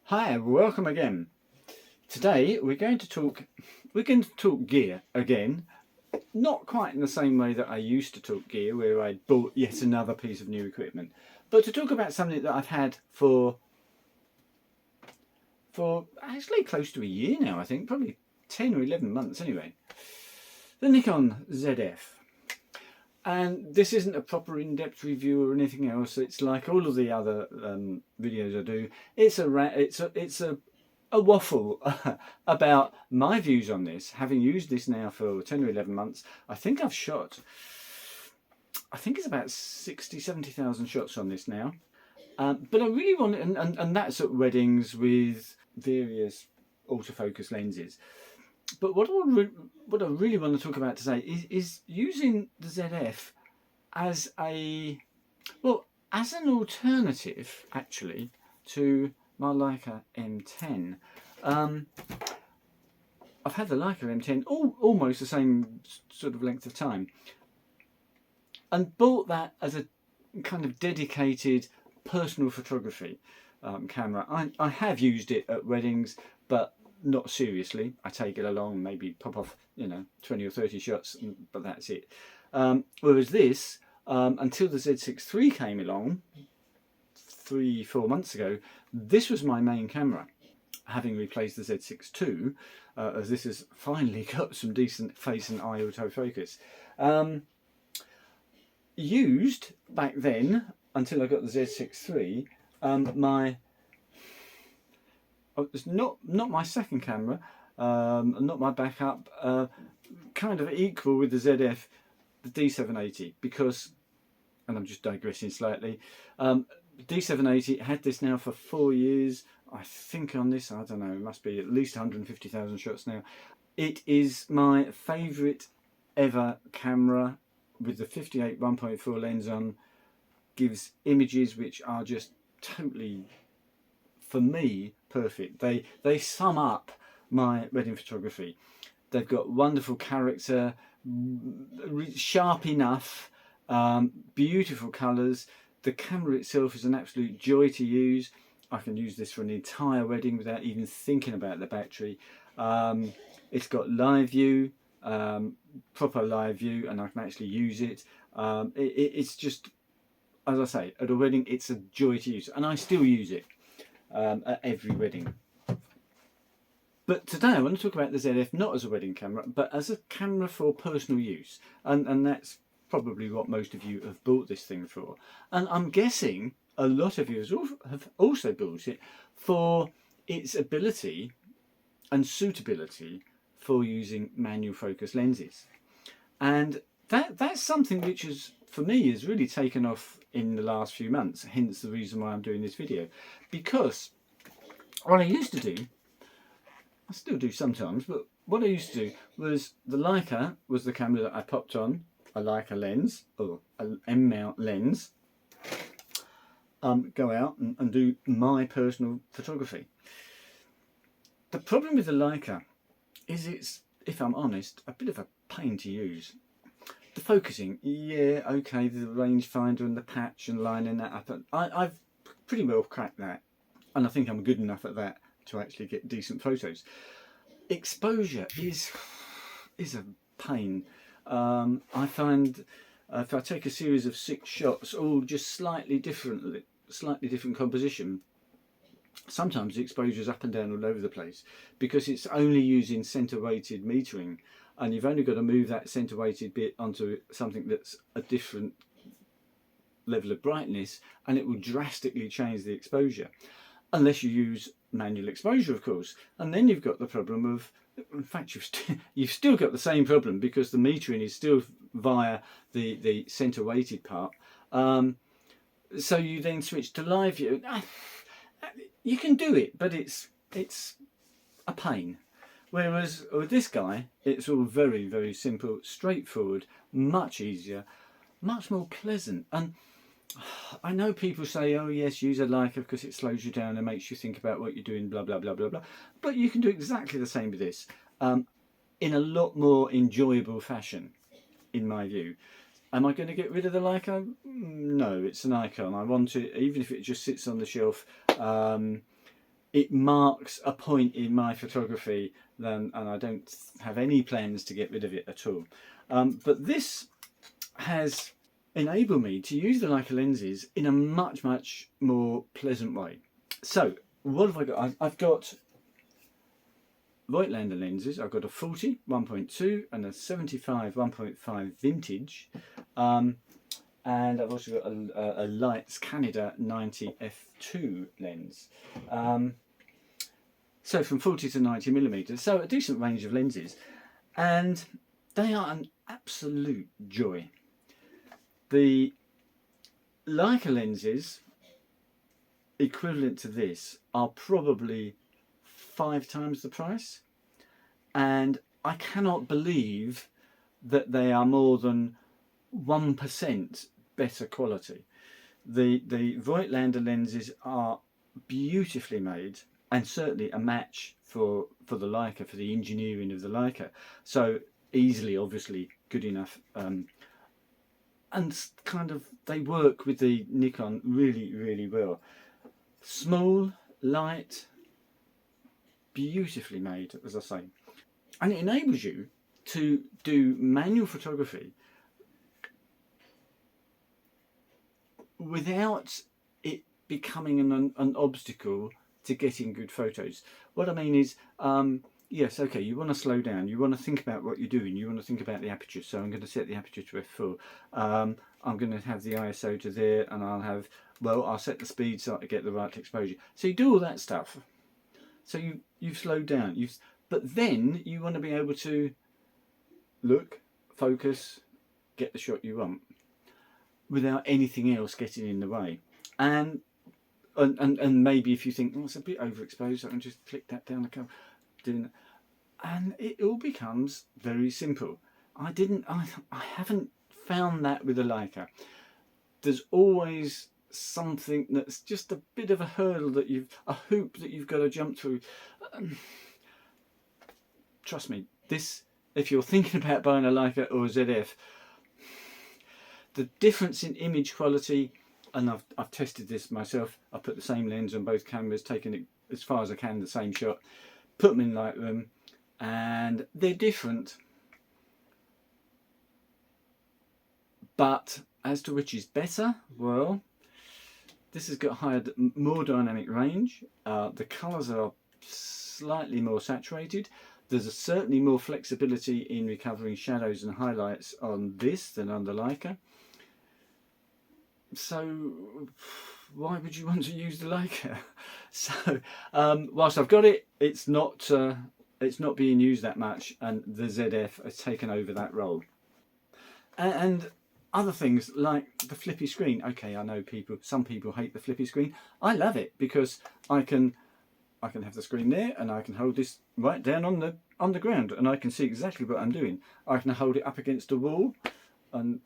Hi, welcome again. Today we're going to talk gear again, not quite in the same way that I used to talk gear, where I bought yet another piece of new equipment, but to talk about something that I've had for actually close to a year now, I think, probably 10 or 11 months anyway. The Nikon ZF. And this isn't a proper in-depth review or anything else. It's like all of the other videos I do. It's a waffle about my views on this. Having used this now for 10 or 11 months, I think I've shot, I think it's about 60, 70,000 shots on this now. But I really want, and that's at weddings with various autofocus lenses. But what I really want to talk about today is using the ZF as an alternative actually to my Leica M10. I've had the Leica M10 almost the same sort of length of time, and bought that as a kind of dedicated personal photography camera. I have used it at weddings, but not seriously. I take it along, maybe pop off 20 or 30 shots, but that's it. Whereas this, until the Z6 III came along 3-4 months ago, this was my main camera, having replaced the Z6 II, as this has finally got some decent face and eye autofocus. Used back then, until I got the Z6 III, it's not my second camera, not my backup, kind of equal with the ZF, the D780, because, and I'm just digressing slightly, D780 had this now for 4 years. I think on this, I don't know, it must be at least 150,000 shots now. It is my favourite ever camera, with the 58 1.4 lens on. Gives images which are just totally, for me, perfect. They sum up my wedding photography. They've got wonderful character, sharp enough, beautiful colours. The camera itself is an absolute joy to use. I can use this for an entire wedding without even thinking about the battery. It's got live view, proper live view, and I can actually use it. It's just, as I say, at a wedding it's a joy to use, and I still use it at every wedding. But today I want to talk about the ZF not as a wedding camera, but as a camera for personal use, and that's probably what most of you have bought this thing for. And I'm guessing a lot of you have also bought it for its ability and suitability for using manual focus lenses. And that's something which is, for me, has really taken off in the last few months, hence the reason why I'm doing this video. Because what I used to do, I still do sometimes, but what I used to do was, the Leica was the camera that I popped on a Leica lens, or an M-mount lens, go out and do my personal photography. The problem with the Leica is it's, if I'm honest, a bit of a pain to use. The focusing, yeah, okay, the rangefinder and the patch and lining that up, I've pretty well cracked that, and I think I'm good enough at that to actually get decent photos. Exposure is a pain. I find if I take a series of 6 shots, all just slightly different composition, sometimes the exposure is up and down all over the place, because it's only using centre weighted metering, and you've only got to move that centre weighted bit onto something that's a different level of brightness, and it will drastically change the exposure, unless you use manual exposure, of course. And then you've got the problem of, in fact, you've still got the same problem, because the metering is still via the centre weighted part. So you then switch to live view. You can do it, but it's a pain. Whereas with this guy, it's all very, very simple, straightforward, much easier, much more pleasant. And I know people say, oh yes, use a Leica because it slows you down and makes you think about what you're doing, blah, blah, blah, blah, blah. But you can do exactly the same with this, in a lot more enjoyable fashion, in my view. Am I going to get rid of the Leica? No, it's an icon. I want it, even if it just sits on the shelf, it marks a point in my photography, and I don't have any plans to get rid of it at all. But this has enabled me to use the Leica lenses in a much more pleasant way. So what have I got? I've got Voigtlander lenses. I've got a 40 1.2 and a 75 1.5 vintage, and I've also got a Lights Canada 90 f2 lens. So from 40 to 90 millimeters, so a decent range of lenses, and they are an absolute joy. The Leica lenses equivalent to this are probably 5 times the price, and I cannot believe that they are more than 1% better quality. The Voigtlander lenses are beautifully made, and certainly a match for the Leica, for the engineering of the Leica. So easily, obviously, good enough, and kind of they work with the Nikon really well. Small, light, beautifully made, as I say, and it enables you to do manual photography without it becoming an obstacle to getting good photos. What I mean is, yes, okay, you want to slow down, you want to think about what you're doing, you want to think about the aperture. So I'm going to set the aperture to f4. I'm going to have the ISO to there, and I'll set the speed so I get the right exposure. So you do all that stuff. So you've slowed down. But then you want to be able to look, focus, get the shot you want without anything else getting in the way. And maybe if you think, oh, it's a bit overexposed, I can just click that down the camera, doing that, and it all becomes very simple. I haven't found that with a Leica. There's always something that's just a bit of a hurdle, a hoop that you've got to jump through. Trust me, if you're thinking about buying a Leica or a ZF, the difference in image quality, and I've tested this myself. I put the same lens on both cameras, taken it as far as I can, the same shot, put them in Lightroom, and they're different. But as to which is better, well, this has got more dynamic range. The colours are slightly more saturated. There's certainly more flexibility in recovering shadows and highlights on this than on the Leica. So why would you want to use the Leica? So whilst I've got it, it's not being used that much, and the ZF has taken over that role. And other things like the flippy screen. Okay, I know some people hate the flippy screen. I love it because I can have the screen there, and I can hold this right down on the ground, and I can see exactly what I'm doing. I can hold it up against a wall, and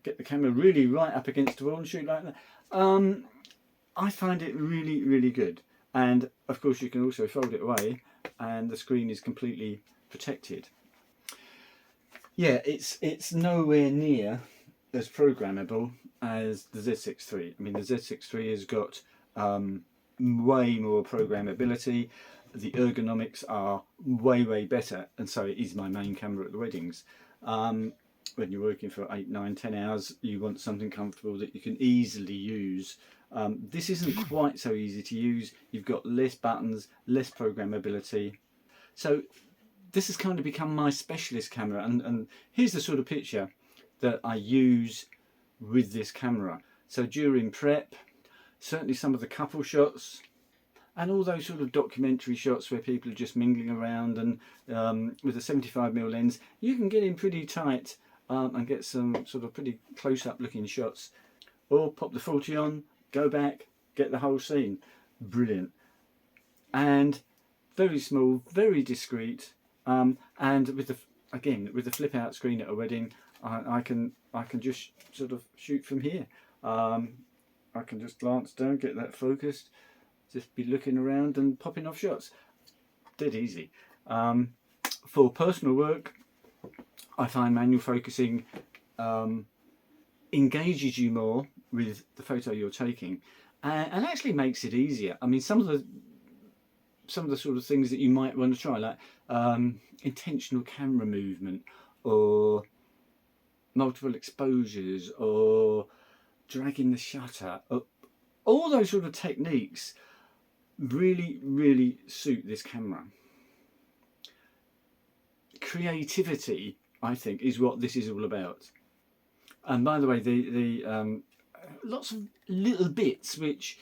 get the camera really right up against the wall and shoot like that. I find it really good, and of course you can also fold it away, and the screen is completely protected. Yeah, it's nowhere near as programmable as the Z6 III. I mean, the Z6 III has got way more programmability. The ergonomics are way better, and so it is my main camera at the weddings. When you're working for 8, 9, 10 hours, you want something comfortable that you can easily use. This isn't quite so easy to use. You've got less buttons, less programmability. So this has kind of become my specialist camera, and here's the sort of picture that I use with this camera. So during prep, certainly some of the couple shots, and all those sort of documentary shots where people are just mingling around, and with a 75mm lens, you can get in pretty tight and get some sort of pretty close-up looking shots. Or pop the 40 on, go back, get the whole scene. Brilliant. And very small, very discreet, and with the flip out screen at a wedding, I can just sort of shoot from here. I can just glance down, get that focused, just be looking around and popping off shots. Dead easy. For personal work, I find manual focusing engages you more with the photo you're taking, and actually makes it easier. I mean, some of some of the sort of things that you might want to try, like intentional camera movement, or multiple exposures, or dragging the shutter, or all those sort of techniques really suit this camera. Creativity, I think, is what this is all about. And by the way, the lots of little bits, which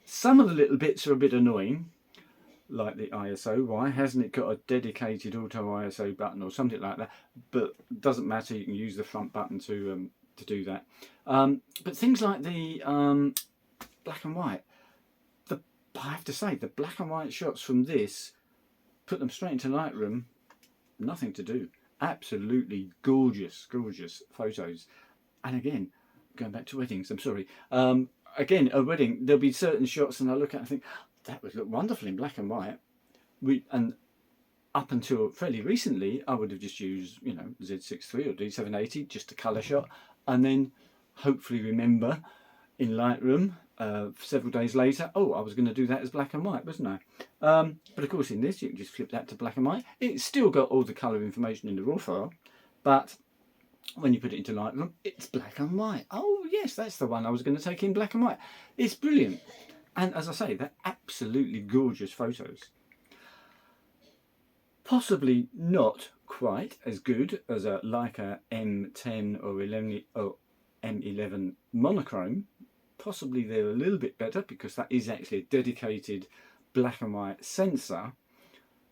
some of the little bits are a bit annoying, like the ISO. Why hasn't it got a dedicated auto ISO button or something like that? But it doesn't matter, you can use the front button to do that. But things like the black and white, I have to say, the black and white shots from this, put them straight into Lightroom, nothing to do. Absolutely gorgeous photos. And again, going back to weddings, I'm sorry. Again, a wedding, there'll be certain shots and I look at it and think, that would look wonderful in black and white. And up until fairly recently, I would have just used, you know, Z6 III or D780, just a colour shot, and then hopefully remember in Lightroom several days later, oh, I was going to do that as black and white, wasn't I? But of course in this, you can just flip that to black and white. It's still got all the colour information in the raw file, but when you put it into Lightroom, it's black and white. Oh yes, that's the one I was going to take in black and white. It's brilliant. And as I say, they're absolutely gorgeous photos. Possibly not quite as good as a Leica M10 or M11 monochrome. Possibly they're a little bit better because that is actually a dedicated black and white sensor.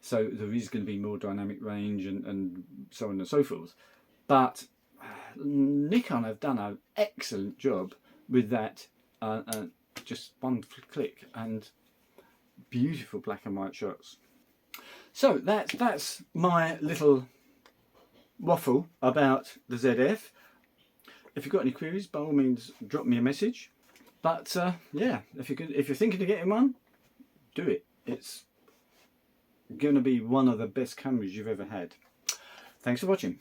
So there is going to be more dynamic range and so on and so forth. But Nikon have done an excellent job with that. Just one click and beautiful black and white shots. So that's my little waffle about the ZF. If you've got any queries, by all means drop me a message. But yeah, if you're thinking of getting one, do it. It's going to be one of the best cameras you've ever had. Thanks for watching.